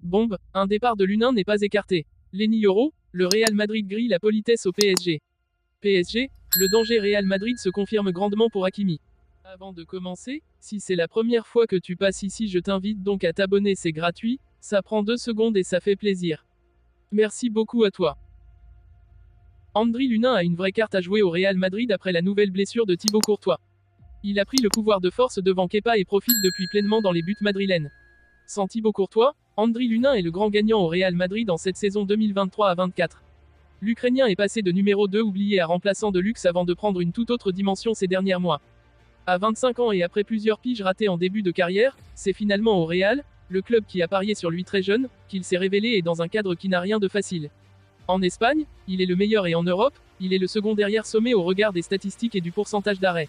Bombe, un départ de l'U1 n'est pas écarté. Lenny Yoro, le Real Madrid grille la politesse au PSG. PSG, le danger Real Madrid se confirme grandement pour Hakimi. Avant de commencer, si c'est la première fois que tu passes ici, je t'invite donc à t'abonner, c'est gratuit, ça prend 2 secondes et ça fait plaisir. Merci beaucoup à toi. Andriy Lunin a une vraie carte à jouer au Real Madrid après la nouvelle blessure de Thibaut Courtois. Il a pris le pouvoir de force devant Kepa et profite depuis pleinement dans les buts madrilènes. Sans Thibaut Courtois, Andriy Lunin est le grand gagnant au Real Madrid en cette saison 2023 à 24. L'Ukrainien est passé de numéro 2 oublié à remplaçant de luxe avant de prendre une toute autre dimension ces derniers mois. À 25 ans et après plusieurs piges ratées en début de carrière, c'est finalement au Real, le club qui a parié sur lui très jeune, qu'il s'est révélé et dans un cadre qui n'a rien de facile. En Espagne, il est le meilleur et en Europe, il est le second derrière Sommet au regard des statistiques et du pourcentage d'arrêt.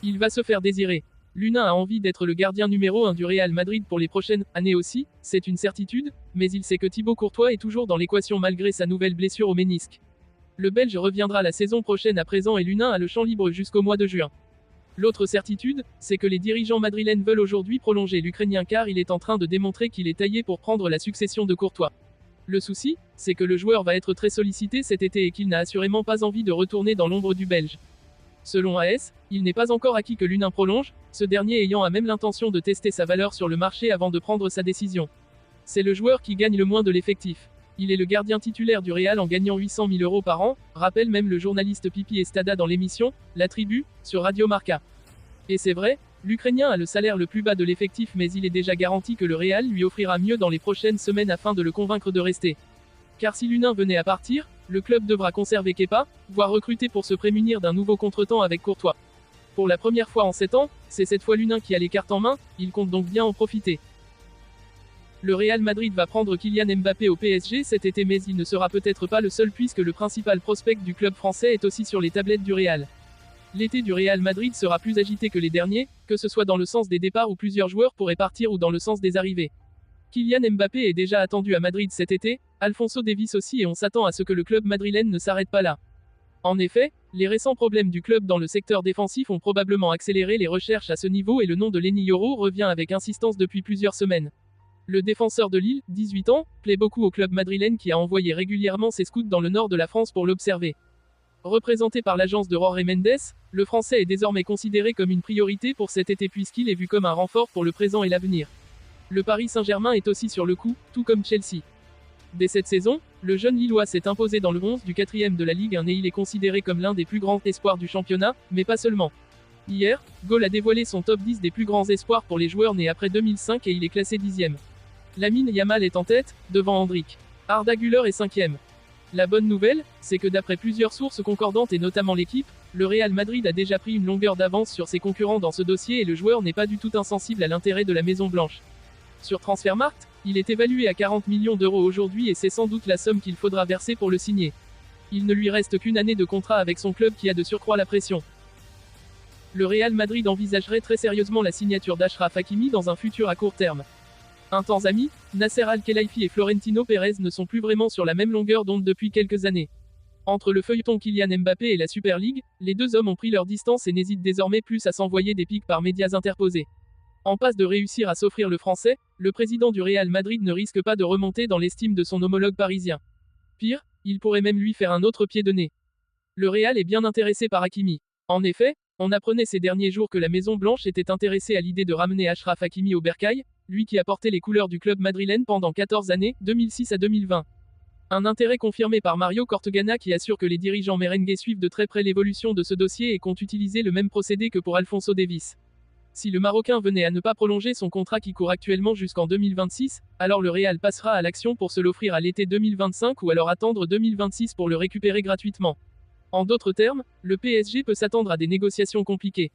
Il va se faire désirer. Lunin a envie d'être le gardien numéro 1 du Real Madrid pour les prochaines années aussi, c'est une certitude, mais il sait que Thibaut Courtois est toujours dans l'équation malgré sa nouvelle blessure au ménisque. Le Belge reviendra la saison prochaine à présent et Lunin a le champ libre jusqu'au mois de juin. L'autre certitude, c'est que les dirigeants madrilènes veulent aujourd'hui prolonger l'Ukrainien car il est en train de démontrer qu'il est taillé pour prendre la succession de Courtois. Le souci, c'est que le joueur va être très sollicité cet été et qu'il n'a assurément pas envie de retourner dans l'ombre du Belge. Selon AS, il n'est pas encore acquis que Lunin prolonge, ce dernier ayant à même l'intention de tester sa valeur sur le marché avant de prendre sa décision. C'est le joueur qui gagne le moins de l'effectif. Il est le gardien titulaire du Real en gagnant 800 000 € par an, rappelle même le journaliste Pipi Estada dans l'émission La Tribu, sur Radio Marca. Et c'est vrai, l'Ukrainien a le salaire le plus bas de l'effectif mais il est déjà garanti que le Real lui offrira mieux dans les prochaines semaines afin de le convaincre de rester. Car si Lunin venait à partir, le club devra conserver Kepa, voire recruter pour se prémunir d'un nouveau contretemps avec Courtois. Pour la première fois en 7 ans, c'est cette fois Lunin qui a les cartes en main, il compte donc bien en profiter. Le Real Madrid va prendre Kylian Mbappé au PSG cet été mais il ne sera peut-être pas le seul puisque le principal prospect du club français est aussi sur les tablettes du Real. L'été du Real Madrid sera plus agité que les derniers, que ce soit dans le sens des départs où plusieurs joueurs pourraient partir ou dans le sens des arrivées. Kylian Mbappé est déjà attendu à Madrid cet été, Alphonso Davies aussi et on s'attend à ce que le club madrilène ne s'arrête pas là. En effet, les récents problèmes du club dans le secteur défensif ont probablement accéléré les recherches à ce niveau et le nom de Lenny Yoro revient avec insistance depuis plusieurs semaines. Le défenseur de Lille, 18 ans, plaît beaucoup au club madrilène qui a envoyé régulièrement ses scouts dans le nord de la France pour l'observer. Représenté par l'agence de Jorge Mendes, le Français est désormais considéré comme une priorité pour cet été puisqu'il est vu comme un renfort pour le présent et l'avenir. Le Paris Saint-Germain est aussi sur le coup, tout comme Chelsea. Dès cette saison, le jeune Lillois s'est imposé dans le 11 du 4e de la Ligue 1 et il est considéré comme l'un des plus grands espoirs du championnat, mais pas seulement. Hier, Goal a dévoilé son top 10 des plus grands espoirs pour les joueurs nés après 2005 et il est classé 10e. Lamine Yamal est en tête, devant Endrick. Arda Güler est 5e. La bonne nouvelle, c'est que d'après plusieurs sources concordantes et notamment l'équipe, le Real Madrid a déjà pris une longueur d'avance sur ses concurrents dans ce dossier et le joueur n'est pas du tout insensible à l'intérêt de la Maison Blanche. Sur Transfermarkt, il est évalué à 40 millions d'euros aujourd'hui et c'est sans doute la somme qu'il faudra verser pour le signer. Il ne lui reste qu'une année de contrat avec son club qui a de surcroît la pression. Le Real Madrid envisagerait très sérieusement la signature d'Achraf Hakimi dans un futur à court terme. Un temps amis, Nasser Al-Khelaifi et Florentino Pérez ne sont plus vraiment sur la même longueur d'onde depuis quelques années. Entre le feuilleton Kylian Mbappé et la Super League, les deux hommes ont pris leur distance et n'hésitent désormais plus à s'envoyer des pics par médias interposés. En passe de réussir à s'offrir le français, le président du Real Madrid ne risque pas de remonter dans l'estime de son homologue parisien. Pire, il pourrait même lui faire un autre pied de nez. Le Real est bien intéressé par Hakimi. En effet, on apprenait ces derniers jours que la Maison Blanche était intéressée à l'idée de ramener Achraf Hakimi au bercail, lui qui a porté les couleurs du club madrilène pendant 14 années, 2006 à 2020. Un intérêt confirmé par Mario Cortegana qui assure que les dirigeants merengues suivent de très près l'évolution de ce dossier et comptent utiliser le même procédé que pour Alphonso Davies. Si le Marocain venait à ne pas prolonger son contrat qui court actuellement jusqu'en 2026, alors le Real passera à l'action pour se l'offrir à l'été 2025 ou alors attendre 2026 pour le récupérer gratuitement. En d'autres termes, le PSG peut s'attendre à des négociations compliquées.